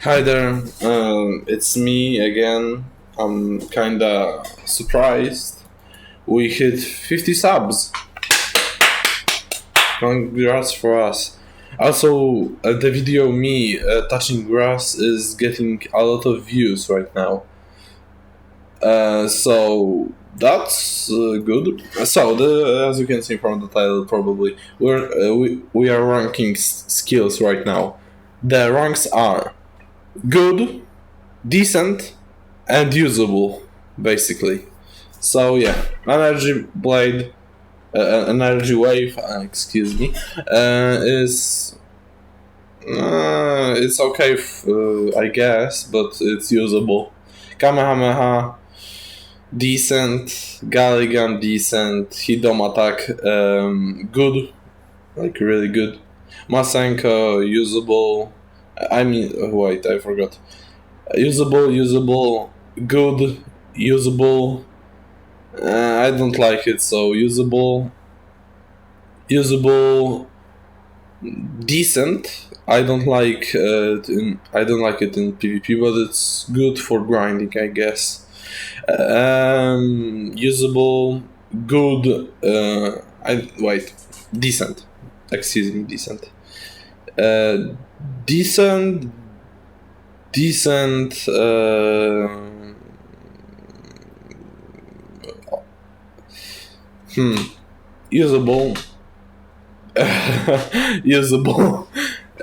Hi there, it's me again. I'm kinda surprised. We hit 50 subs. Congrats for us. Also, the video me touching grass is getting a lot of views right now. So that's good. As you can see from the title, probably we are ranking skills right now. The ranks are good, decent, and usable, basically. So yeah, energy blade, energy wave. Excuse me, is it's okay, I guess, but it's usable. Kamehameha, decent. Galligan, decent. Hidom attack, good, like really good. Masenko, usable. I mean, wait, I forgot. Usable, good, usable. I don't like it, so usable, decent. I don't like it in PvP, but it's good for grinding, I guess. Usable, good. Decent. Excuse me, decent. Uh, decent, decent. Usable. Usable.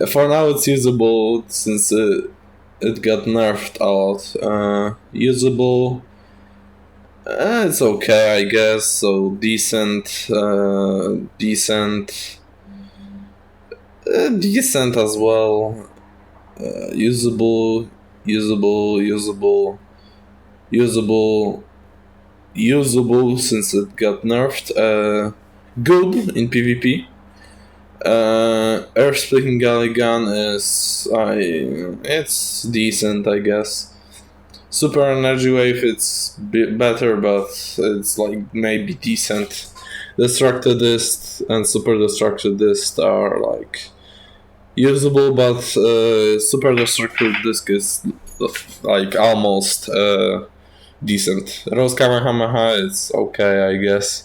For now, it's usable since it got nerfed a lot. Usable. It's okay, I guess. So decent. Decent. Decent as well. Usable. Usable. Usable. Usable. Usable since it got nerfed. Good in PvP. Earth splitting Galligan it's decent, I guess. Super energy wave, it's better, but it's like maybe decent. Destructed disc and super destructed disc are like usable, but super destructed disc is like almost decent. Rose Kamehameha, it's okay, I guess.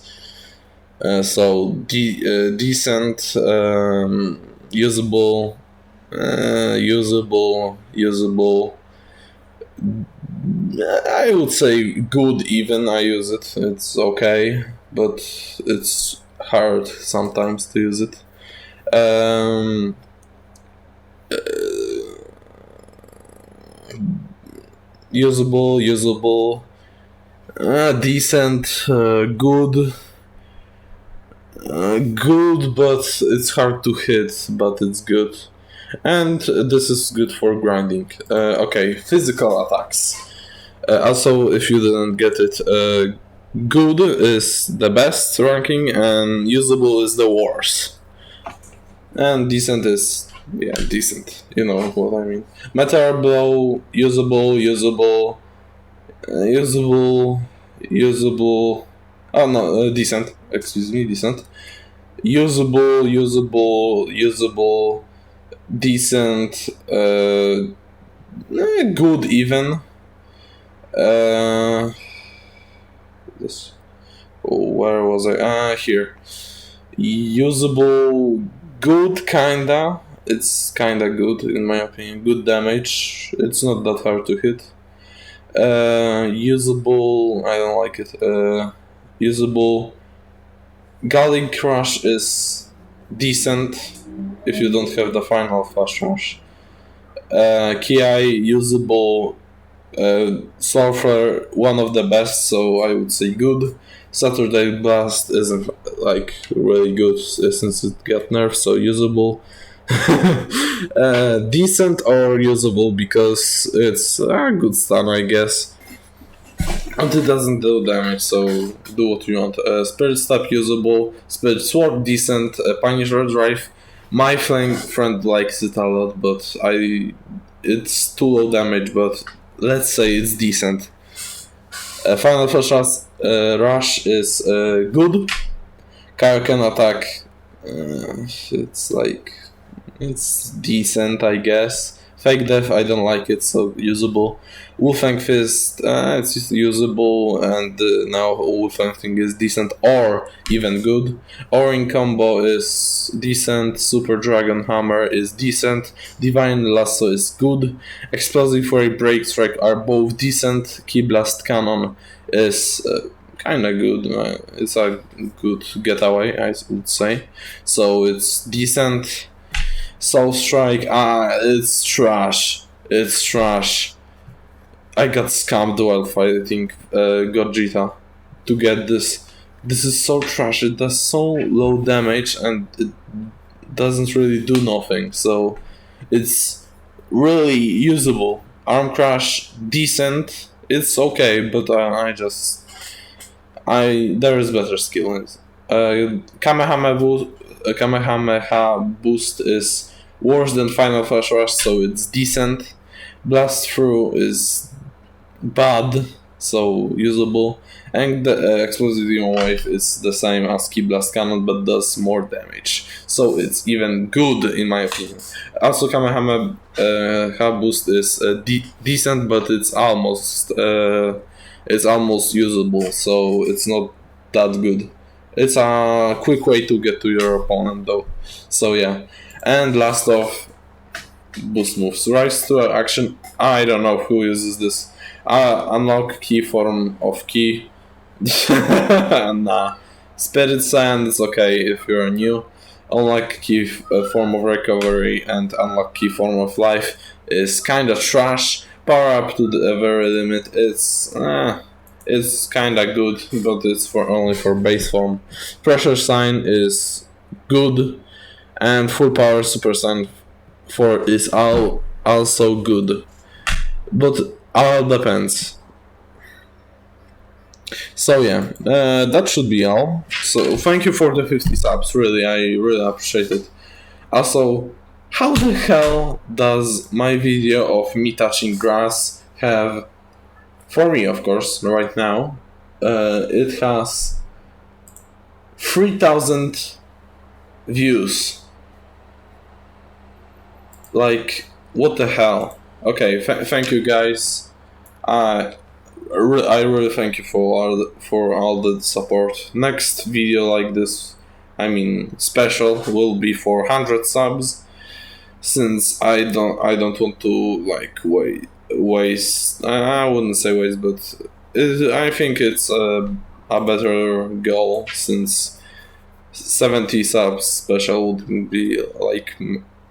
Decent, usable, usable. I would say good. Even I use it. It's okay, but it's hard sometimes to use it. Usable, decent, good. Good, but it's hard to hit, but it's good. And this is good for grinding. Okay, physical attacks. Also, if you didn't get it, good is the best ranking, and usable is the worst. And decent is, yeah, decent. You know what I mean. Meteor blow, usable, usable, usable, usable. Oh no, decent. Excuse me, decent. Usable, decent, good even. This. Oh, where was I? Here. Usable, good, kinda. It's kinda good in my opinion. Good damage. It's not that hard to hit. Usable. I don't like it. Usable. Gully Crush is decent if you don't have the final flash rush. Ki usable. Sulfur, one of the best, so I would say good. Saturday Blast isn't like really good since it got nerfed, so usable. Decent or usable because it's a good stun, I guess. And it doesn't do damage, so do what you want. Spirit Step usable, Spirit Sword decent, Punisher Drive. My friend likes it a lot, but it's too low damage, but let's say it's decent. Final Flash Rush is good. Kaioken Attack, it's decent, I guess. Fake Death, I don't like it, so usable. Wolfang Fist, it's usable, and now Wolfang Thing is decent or even good. Orin Combo is decent, Super Dragon Hammer is decent, Divine Lasso is good, Explosive Fury Break Strike are both decent, Key Blast Cannon is kinda good, it's a good getaway, I would say, so it's decent. Soul Strike, it's trash. It's trash. I got scammed while fighting Gogeta to get this. This is so trash. It does so low damage and it doesn't really do nothing. So it's really usable. Arm Crash, decent. It's okay, but there is better skill in it. Kamehameha boost is worse than Final Flash Rush, so it's decent. Blast Through is bad, so usable. And the Explosive Demon Wave is the same as Key Blast Cannon, but does more damage. So it's even good, in my opinion. Also, Kamehameha boost is decent, but it's almost usable, so it's not that good. It's a quick way to get to your opponent, though. So yeah. And last off, boost moves. Rise to action. I don't know who uses this. Unlock key form of key. Nah. Spirit Sand is okay if you're new. Unlock key form of recovery and unlock key form of life is kinda trash. Power up to the very limit. It's kinda good, but it's only for base form. Pressure Sign is good, and Full Power Super Sign 4 is also good, but all depends. So yeah, that should be all. So thank you for the 50 subs, really, I really appreciate it. Also, how the hell does my video of me touching grass have, for me of course, right now, it has 3,000 views. Like, what the hell? Okay, thank you guys. I really thank you for all the support. Next video like this, I mean special, will be for 100 subs. Since I don't want to like waste. I wouldn't say waste, but I think it's a better goal, since 70 subs special would be like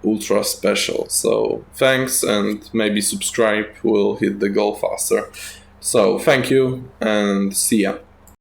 ultra special. So thanks, and maybe subscribe will hit the goal faster. So thank you and see ya.